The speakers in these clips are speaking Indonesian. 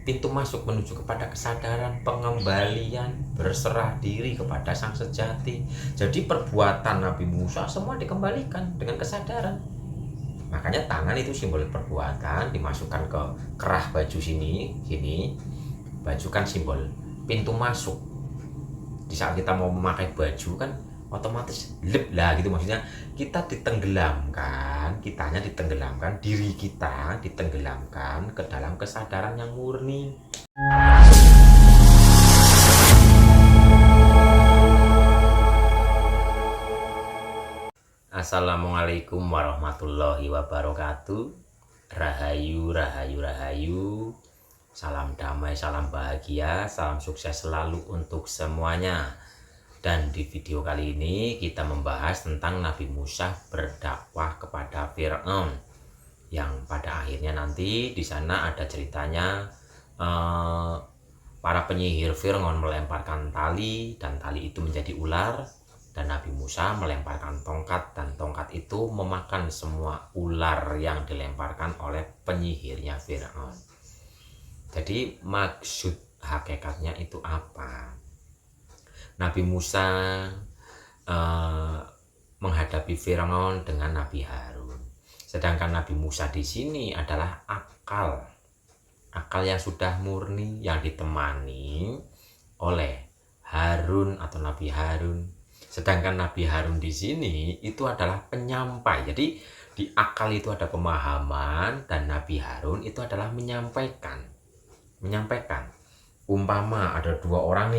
pintu masuk menuju kepada kesadaran, pengembalian, berserah diri kepada Sang Sejati. Jadi perbuatan Nabi Musa semua dikembalikan dengan kesadaran. Makanya tangan itu simbol perbuatan, dimasukkan ke kerah baju sini. Baju kan simbol pintu masuk. Di saat kita mau memakai baju kan otomatis lep lah gitu, maksudnya kita kitanya ditenggelamkan, diri kita ditenggelamkan ke dalam kesadaran yang murni. Assalamualaikum warahmatullahi wabarakatuh. Rahayu, rahayu, rahayu. Salam damai, salam bahagia, salam sukses selalu untuk semuanya. Dan di video kali ini kita membahas tentang Nabi Musa berdakwah kepada Fir'aun, yang pada akhirnya nanti di sana ada ceritanya para penyihir Fir'aun melemparkan tali dan tali itu menjadi ular, dan Nabi Musa melemparkan tongkat dan tongkat itu memakan semua ular yang dilemparkan oleh penyihirnya Fir'aun. Jadi maksud hakikatnya itu apa? Nabi Musa menghadapi Fir'aun dengan Nabi Harun. Sedangkan Nabi Musa di sini adalah akal yang sudah murni, yang ditemani oleh Harun atau Nabi Harun. Sedangkan Nabi Harun di sini itu adalah penyampai. Jadi di akal itu ada pemahaman, dan Nabi Harun itu adalah menyampaikan. Umpama ada dua orang,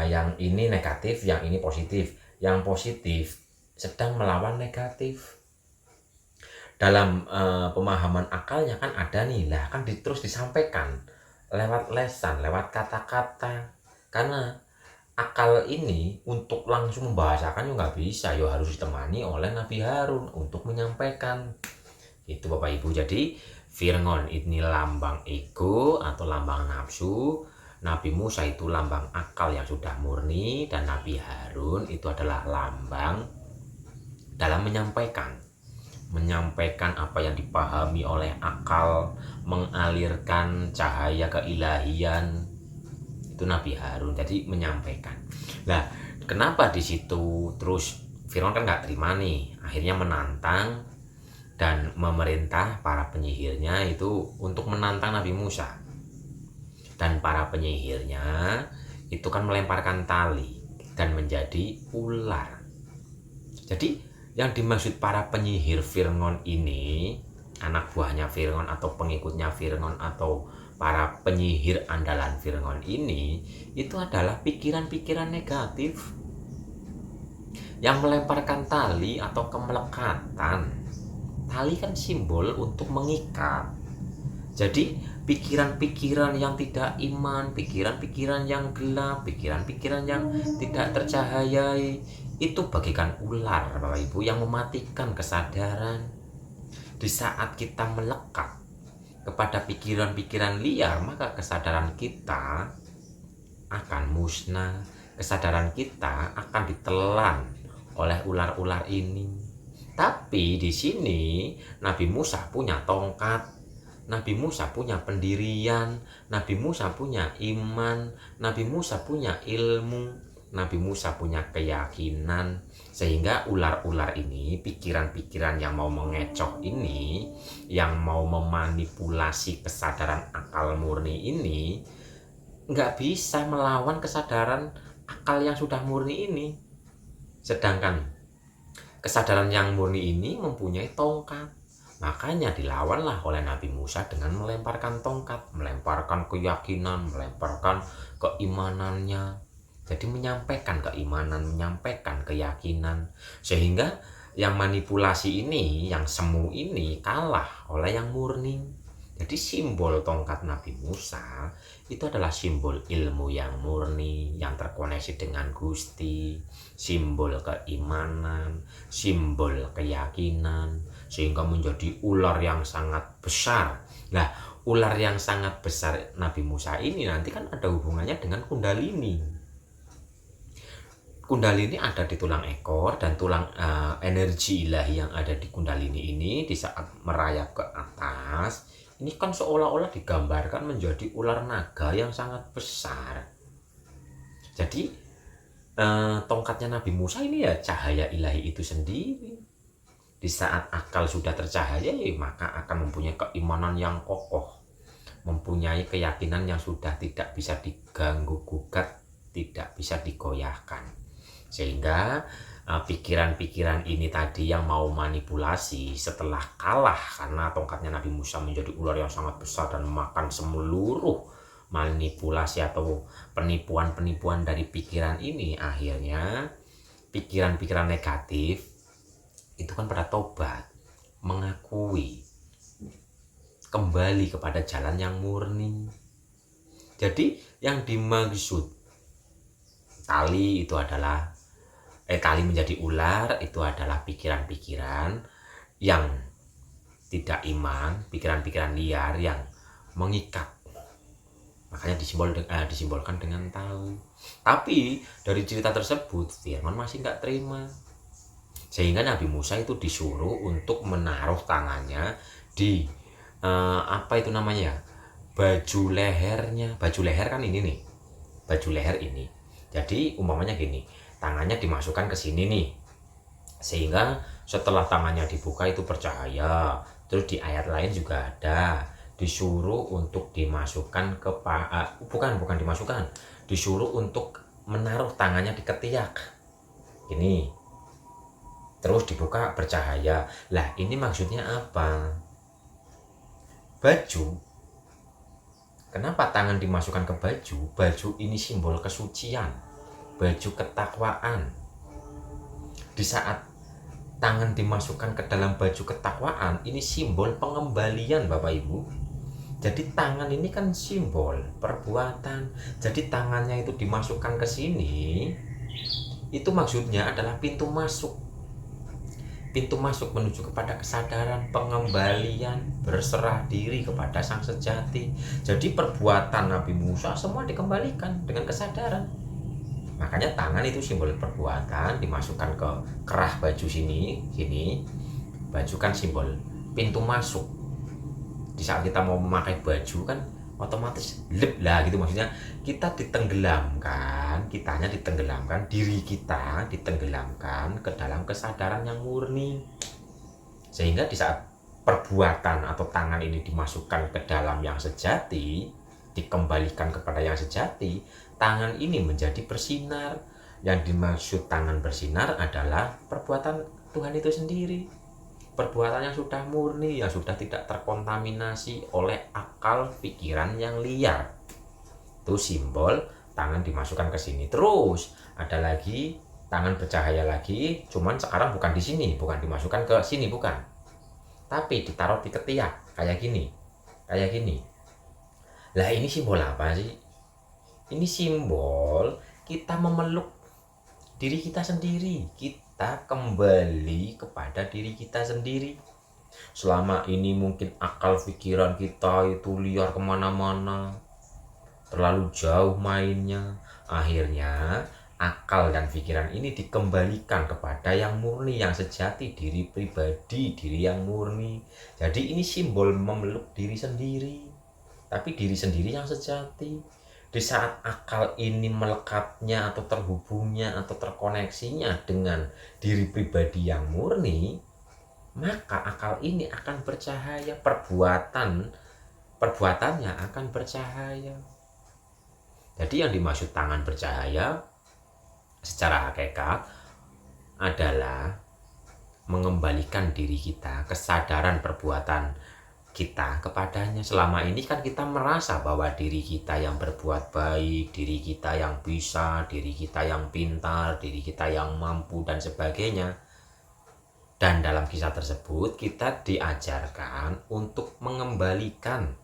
yang ini negatif, yang ini positif. Yang positif sedang melawan negatif. Dalam pemahaman akalnya kan ada nih lah, kan terus disampaikan lewat lesan, lewat kata-kata. Karena akal ini untuk langsung membahasakan juga nggak bisa, harus ditemani oleh Nabi Harun untuk menyampaikan. Itu Bapak Ibu. Jadi Fir'aun ini lambang ego atau lambang nafsu, Nabi Musa itu lambang akal yang sudah murni, dan Nabi Harun itu adalah lambang dalam menyampaikan apa yang dipahami oleh akal, mengalirkan cahaya keilahian. Itu Nabi Harun, jadi menyampaikan. Nah, kenapa di situ terus Fir'aun kan nggak terima nih, akhirnya menantang dan memerintah para penyihirnya itu untuk menantang Nabi Musa. Dan para penyihirnya itu kan melemparkan tali dan menjadi ular. Jadi yang dimaksud para penyihir Fir'aun ini, anak buahnya Fir'aun atau pengikutnya Fir'aun atau para penyihir andalan Fir'aun ini, itu adalah pikiran-pikiran negatif yang melemparkan tali atau kemelekatan. Tali kan simbol untuk mengikat. Jadi pikiran-pikiran yang tidak iman, pikiran-pikiran yang gelap, pikiran-pikiran yang tidak tercahayai, itu bagaikan ular Bapak Ibu yang mematikan kesadaran. Di saat kita melekat kepada pikiran-pikiran liar, maka kesadaran kita akan musnah, kesadaran kita akan ditelan oleh ular-ular ini. Tapi di sini Nabi Musa punya tongkat, Nabi Musa punya pendirian, Nabi Musa punya iman, Nabi Musa punya ilmu, Nabi Musa punya keyakinan. Sehingga ular-ular ini, pikiran-pikiran yang mau mengecoh ini, yang mau memanipulasi kesadaran akal murni ini, nggak bisa melawan kesadaran akal yang sudah murni ini. Sedangkan kesadaran yang murni ini mempunyai tongkat. Makanya dilawanlah oleh Nabi Musa dengan melemparkan tongkat, melemparkan keyakinan, melemparkan keimanannya. Jadi menyampaikan keimanan, menyampaikan keyakinan. Sehingga yang manipulasi ini, yang semu ini kalah oleh yang murni. Jadi simbol tongkat Nabi Musa itu adalah simbol ilmu yang murni, yang terkoneksi dengan Gusti, simbol keimanan, simbol keyakinan, sehingga menjadi ular yang sangat besar. Nah, ular yang sangat besar Nabi Musa ini nanti kan ada hubungannya dengan Kundalini. Kundalini ada di tulang ekor, dan tulang energi ilahi yang ada di Kundalini ini di saat merayap ke atas ini kan seolah-olah digambarkan menjadi ular naga yang sangat besar. Jadi tongkatnya Nabi Musa ini ya cahaya ilahi itu sendiri. Di saat akal sudah tercahaya, maka akan mempunyai keimanan yang kokoh, mempunyai keyakinan yang sudah tidak bisa diganggu gugat, tidak bisa digoyahkan. Sehingga pikiran-pikiran ini tadi yang mau manipulasi setelah kalah karena tongkatnya Nabi Musa menjadi ular yang sangat besar dan memakan seluruh manipulasi atau penipuan-penipuan dari pikiran ini, akhirnya pikiran-pikiran negatif itu kan pada tobat, mengakui, kembali kepada jalan yang murni. Jadi yang dimaksud tali itu adalah tali menjadi ular itu adalah pikiran-pikiran yang tidak iman, pikiran-pikiran liar yang mengikat. Makanya disimbolkan dengan tali. Tapi dari cerita tersebut Fir'aun masih nggak terima. Sehingga Nabi Musa itu disuruh untuk menaruh tangannya di apa itu namanya, baju lehernya. Baju leher kan ini nih, baju leher ini. Jadi umpamanya gini, tangannya dimasukkan ke sini nih, sehingga setelah tangannya dibuka itu bercahaya. Terus di ayat lain juga ada disuruh untuk dimasukkan ke bukan dimasukkan, disuruh untuk menaruh tangannya di ketiak ini, terus dibuka bercahaya. Lah ini maksudnya apa? Baju, kenapa tangan dimasukkan ke baju? Baju ini simbol kesucian, baju ketakwaan. Di saat tangan dimasukkan ke dalam baju ketakwaan, ini simbol pengembalian Bapak Ibu. Jadi tangan ini kan simbol perbuatan. Jadi tangannya itu dimasukkan ke sini, itu maksudnya adalah pintu masuk. Pintu masuk menuju kepada kesadaran, pengembalian, berserah diri kepada Sang Sejati. Jadi perbuatan Nabi Musa semua dikembalikan dengan kesadaran. Makanya tangan itu simbol perbuatan, dimasukkan ke kerah baju sini. Baju kan simbol pintu masuk. Di saat kita mau memakai baju kan otomatis lep lah gitu, maksudnya kita ditenggelamkan, kitanya ditenggelamkan, diri kita ditenggelamkan ke dalam kesadaran yang murni. Sehingga di saat perbuatan atau tangan ini dimasukkan ke dalam yang sejati, dikembalikan kepada yang sejati, tangan ini menjadi bersinar. Yang dimaksud tangan bersinar adalah perbuatan Tuhan itu sendiri, perbuatan yang sudah murni, yang sudah tidak terkontaminasi oleh akal pikiran yang liar. Itu simbol tangan dimasukkan ke sini. Terus ada lagi tangan bercahaya lagi, cuman sekarang bukan di sini, bukan dimasukkan ke sini, bukan, tapi ditaruh di ketiak kayak gini, kayak gini. Lah ini simbol apa sih? Ini simbol kita memeluk diri kita sendiri, kita kembali kepada diri kita sendiri. Selama ini mungkin akal pikiran kita itu liar kemana-mana, terlalu jauh mainnya. Akhirnya akal dan pikiran ini dikembalikan kepada yang murni, yang sejati, diri pribadi, diri yang murni. Jadi ini simbol memeluk diri sendiri, tapi diri sendiri yang sejati. Di saat akal ini melekatnya atau terhubungnya atau terkoneksinya dengan diri pribadi yang murni, maka akal ini akan bercahaya, perbuatannya akan bercahaya. Jadi yang dimaksud tangan bercahaya secara hakikat adalah mengembalikan diri kita, kesadaran perbuatan kita kepadanya. Selama ini kan kita merasa bahwa diri kita yang berbuat baik, diri kita yang bisa, diri kita yang pintar, diri kita yang mampu dan sebagainya. Dan dalam kisah tersebut kita diajarkan untuk mengembalikan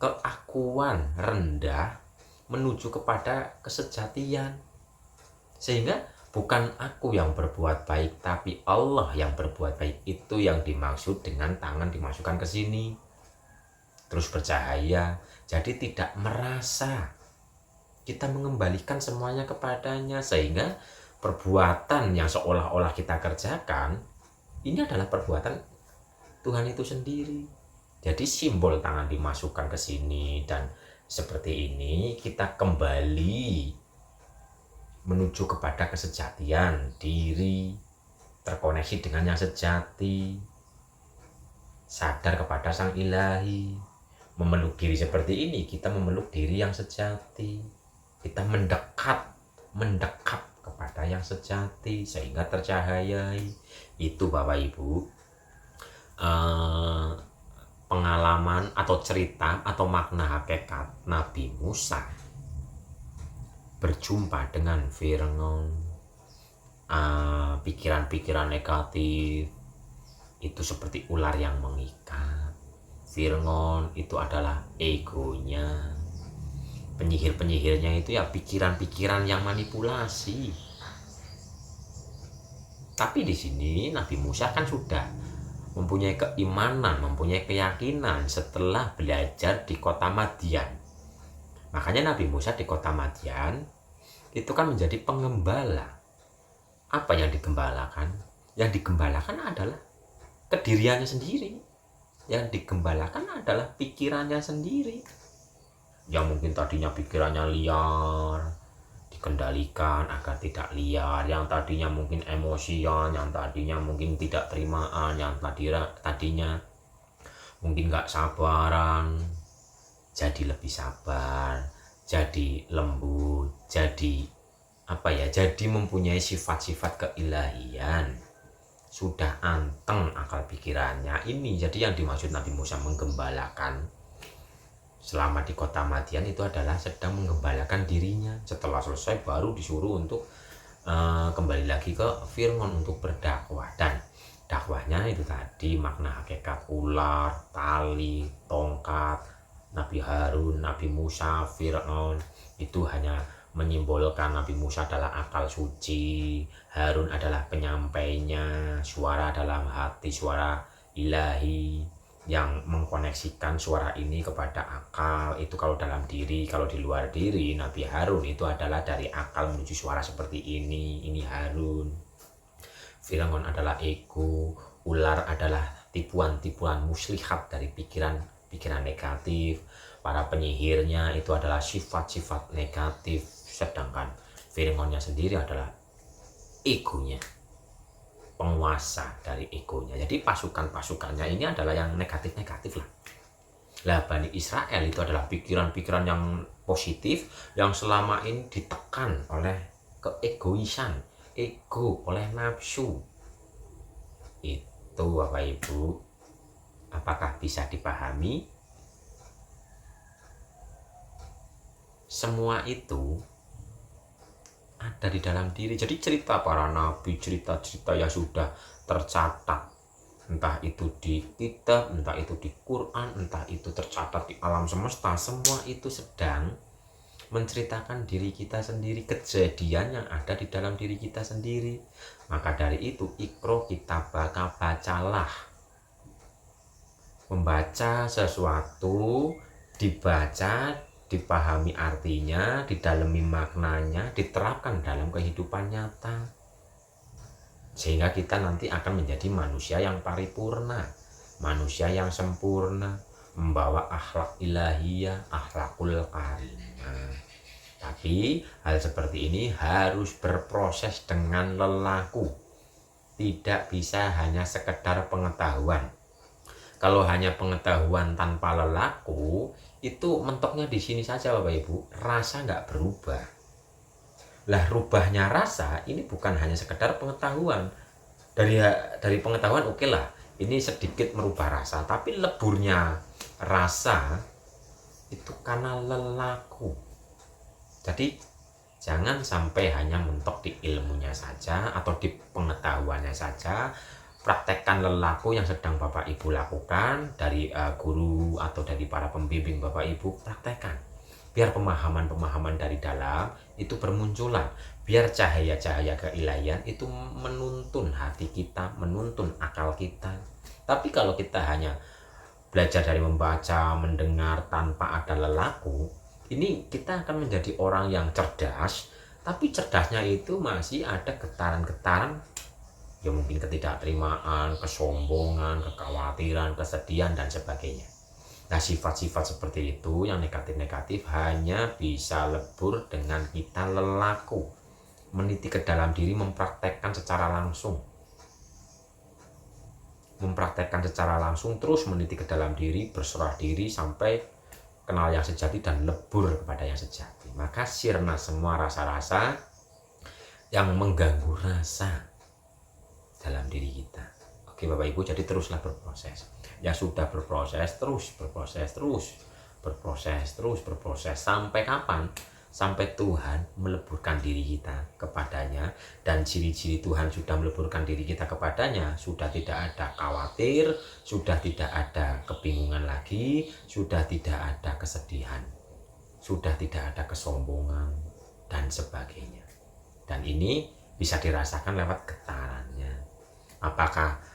keakuan rendah menuju kepada kesejatian. Sehingga bukan aku yang berbuat baik, tapi Allah yang berbuat baik. Itu yang dimaksud dengan tangan dimasukkan ke sini, terus bercahaya. Jadi tidak merasa, kita mengembalikan semuanya kepadanya. Sehingga perbuatan yang seolah-olah kita kerjakan ini adalah perbuatan Tuhan itu sendiri. Jadi simbol tangan dimasukkan ke sini dan seperti ini kita kembali menuju kepada kesejatian diri, terkoneksi dengan yang sejati, sadar kepada Sang Ilahi. Memeluk diri seperti ini, kita memeluk diri yang sejati. Kita mendekat kepada yang sejati sehingga tercahayai. Itu Bapak Ibu pengalaman atau cerita atau makna hakikat Nabi Musa berjumpa dengan Firaun. Pikiran-pikiran negatif itu seperti ular yang mengikat. Firaun itu adalah egonya. Penyihir-penyihirnya itu ya pikiran-pikiran yang manipulasi. Tapi di sini Nabi Musa kan sudah mempunyai keimanan, mempunyai keyakinan setelah belajar di kota Madian. Makanya Nabi Musa di kota Madian itu kan menjadi pengembala. Apa yang digembalakan? Yang digembalakan adalah kediriannya sendiri. Yang digembalakan adalah pikirannya sendiri. Yang mungkin tadinya pikirannya liar, dikendalikan agar tidak liar. Yang tadinya mungkin emosian, yang tadinya mungkin tidak terimaan, yang tadinya mungkin gak sabaran, jadi lebih sabar, jadi lembut, jadi jadi mempunyai sifat-sifat keilahian. Sudah anteng akal pikirannya. Ini jadi yang dimaksud Nabi Musa menggembalakan selama di kota Madian itu adalah sedang menggembalakan dirinya. Setelah selesai baru disuruh untuk kembali lagi ke Firaun untuk berdakwah. Dan dakwahnya itu tadi makna hakikat ular, tali, tongkat, Nabi Harun, Nabi Musa, Firaun itu hanya menyimbolkan Nabi Musa adalah akal suci, Harun adalah penyampainya, suara dalam hati, suara ilahi yang mengkoneksikan suara ini kepada akal. Itu kalau dalam diri. Kalau di luar diri, Nabi Harun itu adalah dari akal menuju suara seperti ini Harun. Firaun adalah ego, ular adalah tipuan-tipuan muslihat dari pikiran negatif. Para penyihirnya itu adalah sifat-sifat negatif, sedangkan Firaunnya sendiri adalah egonya, penguasa dari egonya. Jadi pasukan-pasukannya ini adalah yang negatif-negatif lah. Lah Bani Israel itu adalah pikiran-pikiran yang positif yang selama ini ditekan oleh keegoisan, ego, oleh nafsu. Itu Bapak Ibu, apakah bisa dipahami? Semua itu ada di dalam diri. Jadi cerita para nabi, cerita-cerita yang sudah tercatat, entah itu di kitab, entah itu di Quran, entah itu tercatat di alam semesta, semua itu sedang menceritakan diri kita sendiri, kejadian yang ada di dalam diri kita sendiri. Maka dari itu ikro kita bacalah. Membaca sesuatu, dibaca, dipahami artinya, didalami maknanya, diterapkan dalam kehidupan nyata, sehingga kita nanti akan menjadi manusia yang paripurna, manusia yang sempurna, membawa akhlak ilahiyah, akhlakul karimah. Tapi hal seperti ini harus berproses dengan lelaku, tidak bisa hanya sekedar pengetahuan. Kalau hanya pengetahuan tanpa lelaku, itu mentoknya di sini saja Bapak Ibu, rasa nggak berubah. Lah rubahnya rasa ini bukan hanya sekedar pengetahuan. Dari pengetahuan oke lah, ini sedikit merubah rasa, tapi leburnya rasa itu karena lelaku. Jadi jangan sampai hanya mentok di ilmunya saja atau di pengetahuannya saja. Praktekkan lelaku yang sedang Bapak Ibu lakukan dari guru atau dari para pembimbing Bapak Ibu, praktekkan. Biar pemahaman-pemahaman dari dalam itu bermunculan. Biar cahaya-cahaya keilahian itu menuntun hati kita, menuntun akal kita. Tapi kalau kita hanya belajar dari membaca, mendengar tanpa ada lelaku, ini kita akan menjadi orang yang cerdas, tapi cerdasnya itu masih ada getaran-getaran, ya mungkin ketidakterimaan, kesombongan, kekhawatiran, kesedihan, dan sebagainya. Nah, sifat-sifat seperti itu yang negatif-negatif hanya bisa lebur dengan kita lelaku, meniti ke dalam diri, mempraktekkan secara langsung. Mempraktekkan secara langsung, terus meniti ke dalam diri, berserah diri sampai kenal yang sejati dan lebur kepada yang sejati. Maka sirna semua rasa-rasa yang mengganggu rasa dalam diri kita. Oke Bapak Ibu, jadi teruslah berproses. Yang sudah berproses, terus berproses, berproses. Sampai kapan? Sampai Tuhan meleburkan diri kita kepadanya. Dan ciri-ciri Tuhan sudah meleburkan diri kita kepadanya, sudah tidak ada khawatir, sudah tidak ada kebingungan lagi, sudah tidak ada kesedihan, sudah tidak ada kesombongan, dan sebagainya. Dan ini bisa dirasakan lewat getarannya. Apakah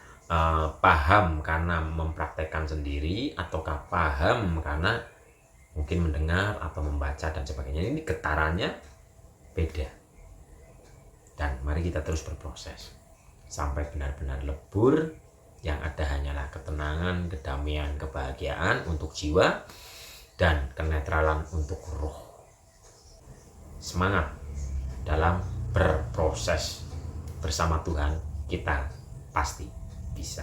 paham karena mempraktekkan sendiri, ataukah paham karena mungkin mendengar atau membaca dan sebagainya. Ini getarannya beda. Dan mari kita terus berproses sampai benar-benar lebur. Yang ada hanyalah ketenangan, kedamaian, kebahagiaan untuk jiwa dan kenetralan untuk roh. Semangat dalam berproses bersama Tuhan, kita pasti bisa.